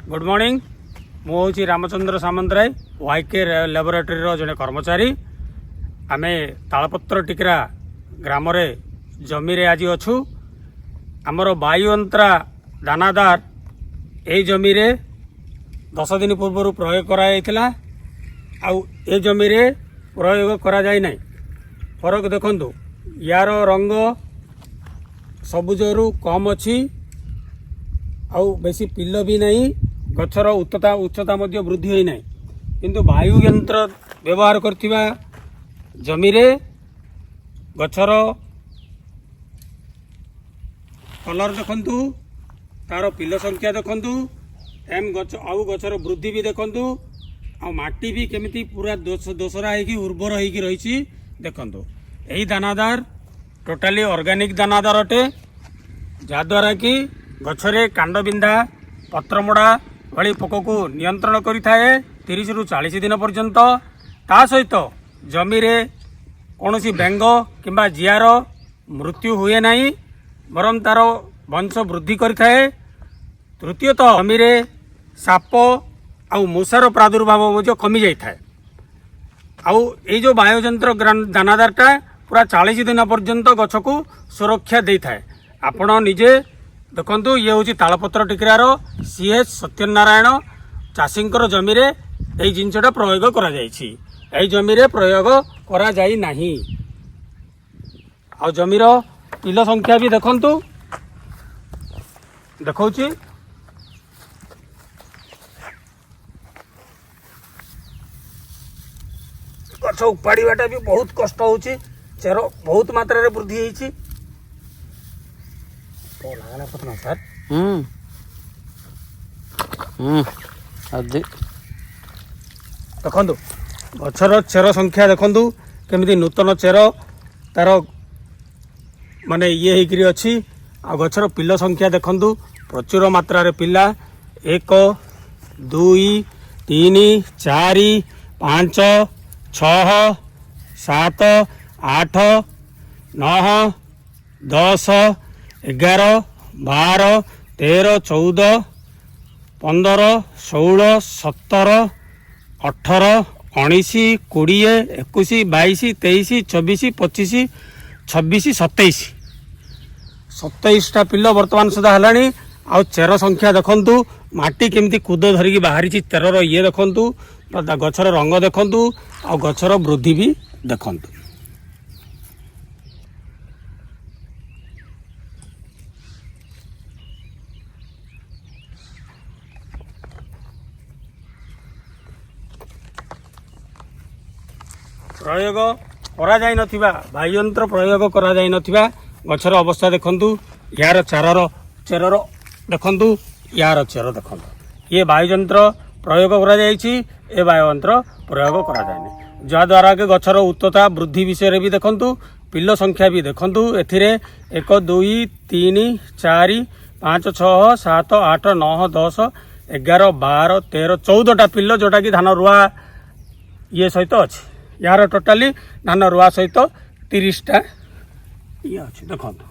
Good morning. मुझे Ramchandra Samantaray वाईके laboratory जड़े कर्मचारी। आमे तालपत्र टिकरा ग्राम जमी आज अच्छु। आमर वायुअंतरा दानादार ए जमी 10 दिन पूर्व प्रयोग कराइला। ए जमी प्रयोग करा जाय नहीं। फरक देखंतु, यार रंग सबुजरू कम अच्छी, बेसी पिल्ल भी नहीं, गछर उच्चता मध्य वृद्धि होई नहीं। किंतु वायु यंत्र व्यवहार करथिबा जमी गछर कलर देखंतु, तार पिल्ल संख्या देखंतु, गछर वृद्धि भी देखंतु, माटी भी केमिति पूरा दोसरा होगी उर्वर होगी रही देखंतु। यही दानादार टोटाली ऑर्गेनिक दानादार अटे, जहाद्वारा कि गछरे कांडबिंधा पत्रमोड़ा भली पोक को नियंत्रण करिथाए 30 रु 40 दिन पर्यंत। ता सहित जमी कौन बेंग किंबा जियार मृत्यु हुए नहीं, बरम तार वंश वृद्धि करिथाए। तृतीयतः जमी साप आउ मूषार प्रादुर्भाव कमी जाए। ये जो वायुजंत्र दानादारटा पूरा 40 दिन पर्यंत गछ को सुरक्षा दे थाए। आपण निजे देखंतु, ये हूँ तालपत्र टिकरार सीएच सत्यनारायण चाषींकर जमी ये जिनसटा प्रयोग करा जायछि। एई जमी प्रयोग करा जाई नाही। आ जमीर पिल संख्या भी देखंतु, देखौछि गछ उपाड़ाटा भी बहुत कष्ट होछि। चेर बहुत मात्रा रे वृद्धि होइछि। तो लागला पतना सर देखंतु, गछर चेर संख्या देखंतु केमिति नूतन चेर तार माने ये हेकरी अछि। आ गछर पिल्ल संख्या देखंतु प्रचुर मात्रा रे पिल्ला 1 2 3 4 5 6 7 8 9 10 11 12 13 14 15 16 17 18 19 20 21 22 23 24 25 26 27टा पिल्ल बर्तमान सुधा है। आ चेर संख्या देखंतु, माटी केमती कूद धरिकी बाहरी चेरर ये देखंतु, गछर रंग देखंतु, आ गछर वृद्धि भी देखंतु। प्रयोग करा जाय नथिबा, वायुयंत्र प्रयोग करा जाय नथिबा गछर अवस्था देखंतु, यार चेरर देखंतु, यार चेर देखंतु। ये वायुयंत्र प्रयोग करा जायछि, ए वायुयंत्र प्रयोग करा जायनि। जहाद्वारा कि गछर उच्चता वृद्धि विषय भी देखंतु, पिल्ल संख्या भी देखंतु। एथिरे 1 2 3 4 5 6 7 8 9 10 11 12 13 14टा पिल्ल, जोटा कि धान रुआ ये सहित अच्छी। यार टोटाली धान रुआ सहित 30टा ये अच्छी देखंतु।